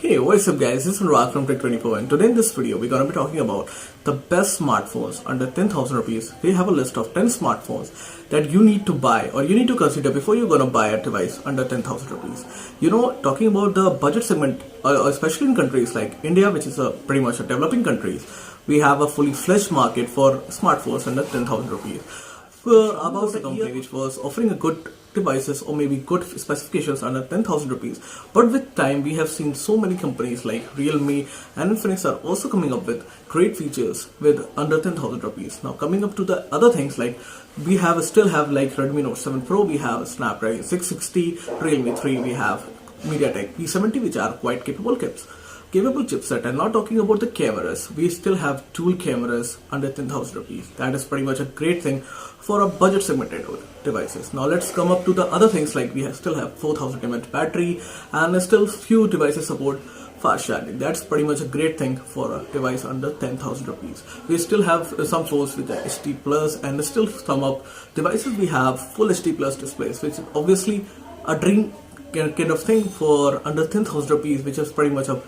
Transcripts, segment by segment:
Hey, what's up guys, this is Anurag from Tech24 and today in this video we're going to be talking about the best smartphones under 10,000 rupees. We have a list of 10 smartphones that you need to buy or you need to consider before you're going to buy a device under 10,000 rupees. You know, talking about the budget segment, especially in countries like India, which is pretty much a developing country, we have a fully fledged market for smartphones under 10,000 rupees. For about a company which was offering a good devices or maybe good specifications under 10,000 rupees, but with time we have seen so many companies like Realme and Infinix are also coming up with great features with under 10,000 rupees. Now coming up to the other things, like we still have like Redmi Note 7 Pro, we have Snapdragon 660, Realme 3, we have MediaTek P70, which are quite capable chipset. And not talking about the cameras, we still have dual cameras under 10,000 rupees. That is pretty much a great thing for a budget segmented devices. Now let's come up to the other things, like we still have 4000 mAh battery and still few devices support fast charging. That's pretty much a great thing for a device under 10,000 rupees. We still have some phones with the HD Plus, and still some of devices we have full HD Plus displays, which is obviously a dream kind of thing for under 10,000 rupees, which is pretty much a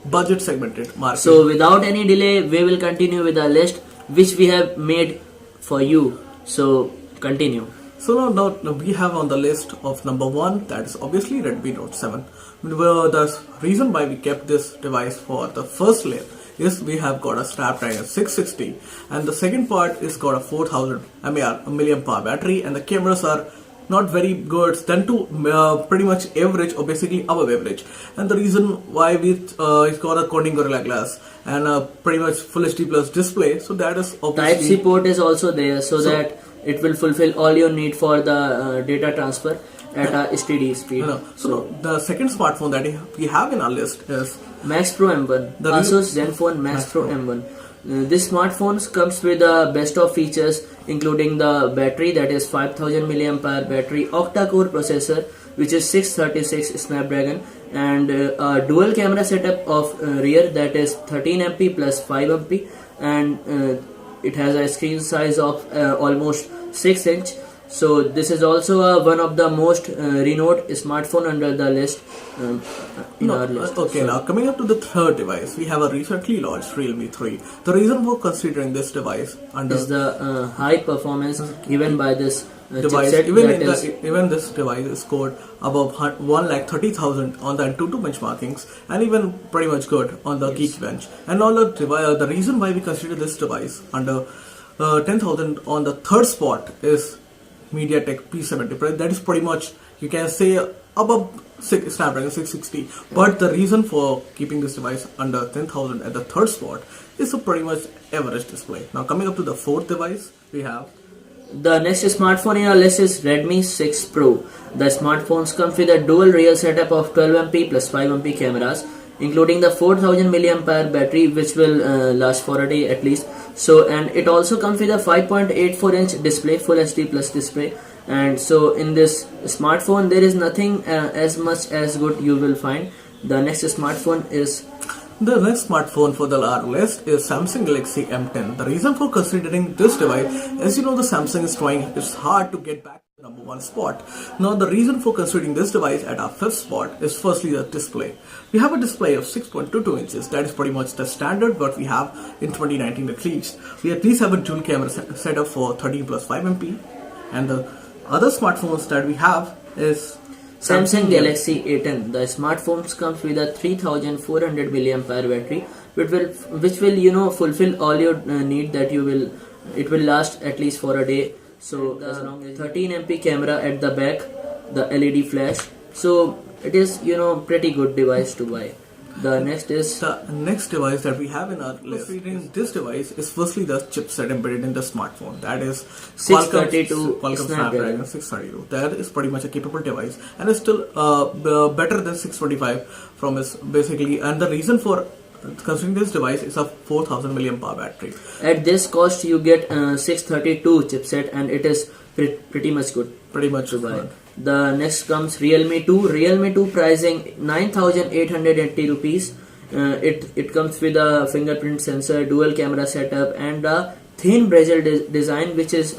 budget segmented market. So without any delay, we will continue with the list which we have made for you. So continue. So now we have on the list of number 1, that is obviously Redmi Note 7. The reason why we kept this device for the first layer is we have got a Snapdragon 660, and the second part is got a 4000 mAh battery, and the cameras are not very good, tend to pretty much average or basically above average. And the reason why it's got a Corning Gorilla Glass and a pretty much full HD Plus display, so that is obviously Type-C port is also there, so that it will fulfill all your need for the data transfer at a steady speed. So the second smartphone that we have in our list is Max Pro M1, Asus Zenfone Max Pro M1. This smartphone comes with the best of features, including the battery, that is 5000 mAh battery, octa-core processor, which is 636 Snapdragon, and a dual camera setup of rear, that is 13MP plus 5MP, and it has a screen size of almost 6 inch. So this is also one of the most renowned smartphone under the list our list. Okay, now coming up to the third device, we have a recently launched Realme 3. The reason for considering this device is the high performance given by this device. Chipset, even this device is scored above 1,30,000 on the Antutu benchmarkings, and even pretty much good on the Geekbench. And all the reason why we consider this device under 10,000 on the third spot is MediaTek P70. That is pretty much, you can say, above Snapdragon 660. But the reason for keeping this device under 10,000 at the third spot is a pretty much average display. Now coming up to the fourth device, we have the next smartphone in our list is Redmi 6 Pro. The smartphones come with a dual rear setup of 12MP plus 5MP cameras, including the 4000 mAh battery, which will last for a day at least. So, and it also comes with a 5.84 inch display, full HD plus display. And so in this smartphone there is nothing as much as good you will find. The next smartphone is The next smartphone for our list is Samsung Galaxy M10. The reason for considering this device, as you know, the Samsung is trying, it's hard to get back to the number 1 spot. Now the reason for considering this device at our 5th spot is firstly the display. We have a display of 6.22 inches. That is pretty much the standard what we have in 2019 at least. We at least have a dual camera setup for 13 plus 5MP. And the other smartphones that we have is Samsung Galaxy A10. The smartphones comes with a 3400 mAh battery, which will fulfill all your need that it will last at least for a day. So the 13MP camera at the back, the LED flash. So it is pretty good device to buy. The next device that we have in our list. This device is firstly the chipset embedded in the smartphone. That is Qualcomm Snapdragon 632. That is pretty much a capable device, and is still better than 625 from its basically. And the reason for considering this device is a 4000 mAh battery. At this cost, you get 632 chipset, and it is pretty much good. Pretty much to buy. The next comes Realme 2. Realme 2 pricing 9,880 rupees. It comes with a fingerprint sensor, dual camera setup, and a thin bezel design, which is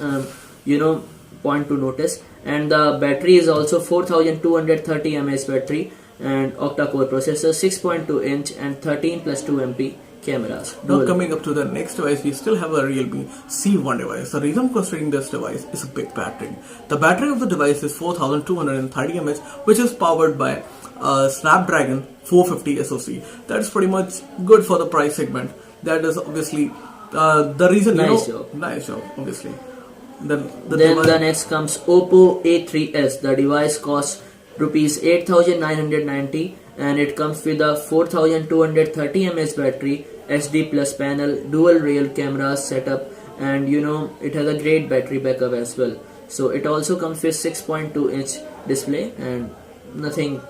point to notice. And the battery is also 4230 mAh battery, and octa-core processor, 6.2 inch and 13 plus 2 MP cameras. Now Dual. coming up to the next device, we still have a Realme C1 device. The reason for considering this device is a big battery. The battery of the device is 4230 mAh, which is powered by Snapdragon 450 SoC. That's pretty much good for the price segment. That is obviously the reason. Nice job. Nice job, obviously. Then the next comes Oppo A3s. The device costs rupees 8,990 and it comes with a 4230 mAh battery, SD plus panel, dual rear cameras setup, and it has a great battery backup as well. So it also comes with 6.2 inch display and nothing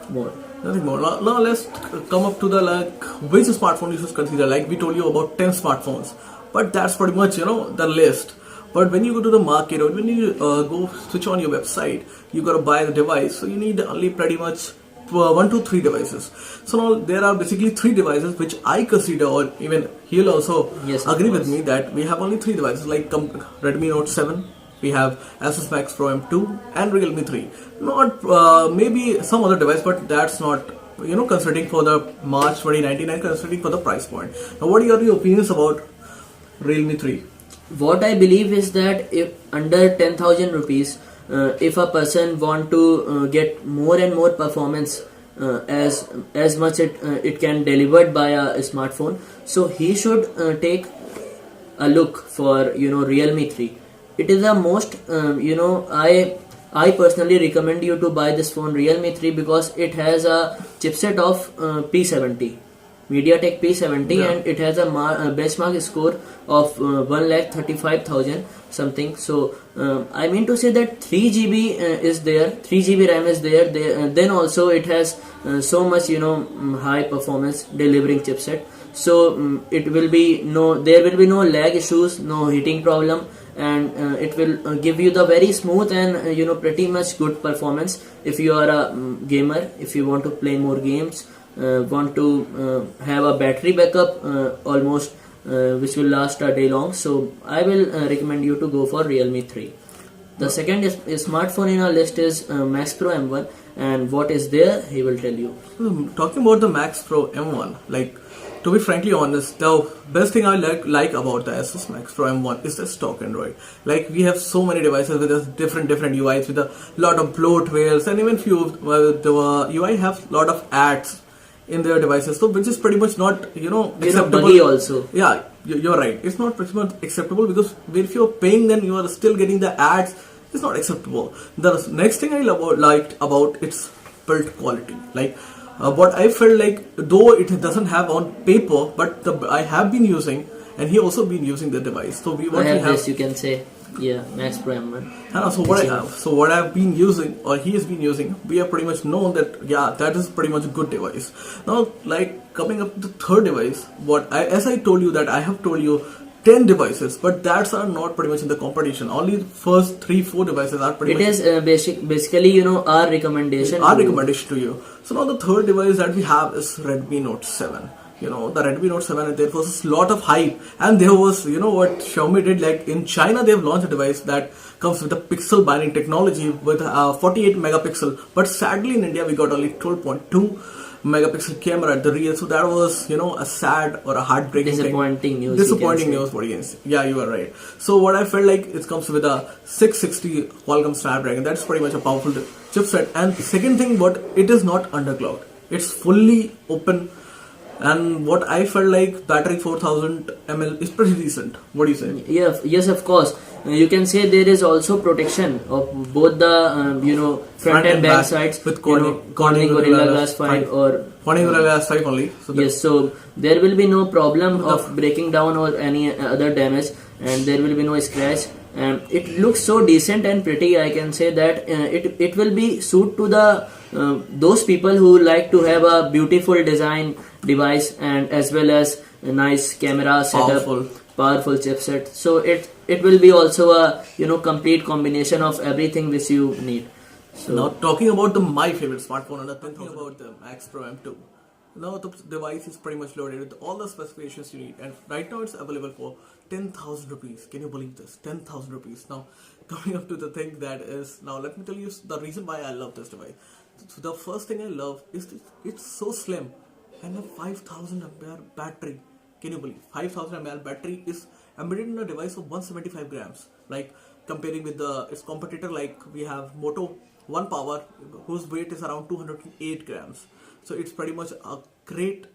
more. Nothing more. Now let's come up to the which smartphone you should consider. Like we told you about 10 smartphones, but that's pretty much the list. But when you go to the market or when you go switch on your website, you gotta buy the device. So you need only pretty much 1 to 3 devices. So now there are basically 3 devices which I consider, or even he'll also agree with me that we have only 3 devices like Redmi Note 7. We have Asus Max Pro M2 and Realme 3. Not maybe some other device, but that's not considering for the March 2019 and considering for the price point. Now, what are your opinions about Realme 3? What I believe is that if under 10,000 rupees, if a person want to get more and more performance as much it can delivered by a smartphone, so he should take a look for Realme 3. It is the most I personally recommend you to buy this phone Realme 3 because it has a chipset of P70. MediaTek P70 and it has a benchmark score of 1,35,000 something. So I mean to say that 3GB is there, 3GB RAM is there. Then also it has so much high performance delivering chipset. So there will be no lag issues, no heating problem, and it will give you the very smooth and pretty much good performance if you are a gamer, if you want to play more games. Want to have a battery backup almost which will last a day long, so I will recommend you to go for Realme 3. The second smartphone in our list is Max Pro M1, and what is there he will tell you. Talking about the Max Pro M1, to be frankly honest, the best thing I like about the Asus Max Pro M1 is the stock Android. We have so many devices with different UIs with a lot of bloatwares, and even few the UI have a lot of ads in their devices, so which is pretty much not acceptable. Buggy also. Yeah, you're right. It's not pretty much acceptable because if you're paying, then you are still getting the ads. It's not acceptable. The next thing I liked about its build quality, what I felt though it doesn't have on paper, but I have been using, and he also been using the device. So I have this, you can say. Yeah, Max Pro M1. So what I've been using, or he has been using, we have pretty much known that that is pretty much a good device. Now, coming up to the third device, as I told you that I have told you 10 devices, but that's are not pretty much in the competition. Only first 3-4 devices are pretty much. It is basically our recommendation. Our recommendation to you. So now the third device that we have is Redmi Note 7. The Redmi Note 7, there was a lot of hype, and there was, what Xiaomi did, in China they've launched a device that comes with a pixel binding technology with 48 megapixel, but sadly in India we got only 12.2 megapixel camera at the rear, so that was, a sad or a heartbreaking disappointing news. Disappointing news for you. Yeah, you are right. So what I felt it comes with a 660 Qualcomm Snapdragon. That's pretty much a powerful chipset. And second thing, it is not underclocked. It's fully open. And what I felt battery 4000 mAh is pretty decent. What do you say? Yeah, yes, of course. You can say there is also protection of both the front and back sides with Corning Gorilla Glass 5 or Corning Gorilla Glass 5 only. So yes, so there will be no problem of breaking down or any other damage, and there will be no scratch. And it looks so decent and pretty. I can say that it will be suit to the those people who like to have a beautiful design device and as well as a nice camera setup, powerful chipset. So it will be also a complete combination of everything which you need. So now talking about my favorite smartphone, and thinking about the Max Pro M2. Now the device is pretty much loaded with all the specifications you need, and right now it's available for 10,000 rupees. Can you believe this? 10,000 rupees. Now coming up to the thing that is, now let me tell you the reason why I love this device. So the first thing I love is it's so slim and a 5000 ampere battery. Can you believe 5000 ampere battery is embedded in a device of 175 grams? Like comparing with its competitor, like we have Moto One Power, whose weight is around 208 grams. So it's pretty much a great,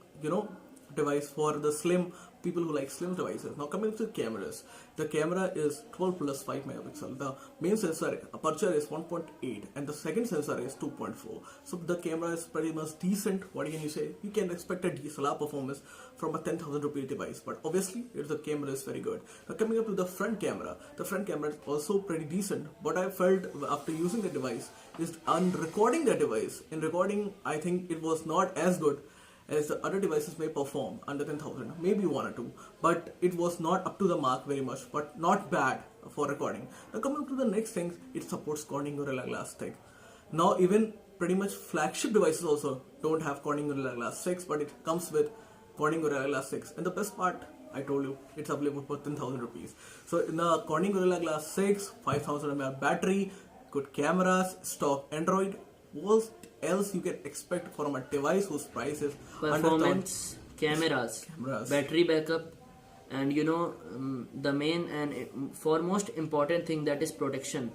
device for the slim people who like slim devices. Now coming to cameras, the camera is 12 plus 5 megapixel. The main sensor aperture is 1.8 and the second sensor is 2.4. So the camera is pretty much decent. What can you say? You can expect a DSLR performance from a 10,000 rupee device, but obviously the camera is very good. Now coming up to the front camera is also pretty decent. What I felt after using the device is on recording the device. In recording, I think it was not as good as the other devices may perform under 10,000, maybe one or two, but it was not up to the mark very much, but not bad for recording. Now coming to the next thing, it supports Corning Gorilla Glass 6. Now even pretty much flagship devices also don't have Corning Gorilla Glass 6, but it comes with Corning Gorilla Glass 6. And the best part, I told you, it's available for 10,000 rupees. So in the Corning Gorilla Glass 6, 5000 mAh battery, good cameras, stock Android. What else you can expect from a device whose price is performance, cameras, battery backup, and the main and foremost important thing, that is protection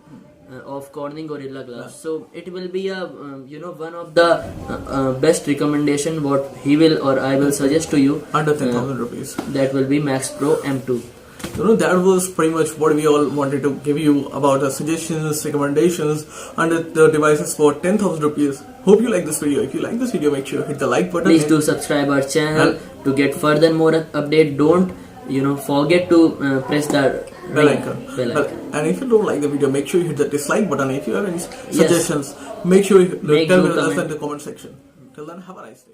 of Corning Gorilla Glass. So it will be a one of the best recommendation what he will or I will suggest to you under 10,000 rupees. That will be Max Pro M2. That was pretty much what we all wanted to give you about the suggestions, recommendations under the devices for 10,000 rupees. Hope you like this video. If you like this video, make sure you hit the like button. Please do subscribe our channel to get further more update. Don't forget to press the bell icon. And if you don't like the video, make sure you hit the dislike button. If you have any suggestions, make sure you tell me in the comment section. Till then, have a nice day.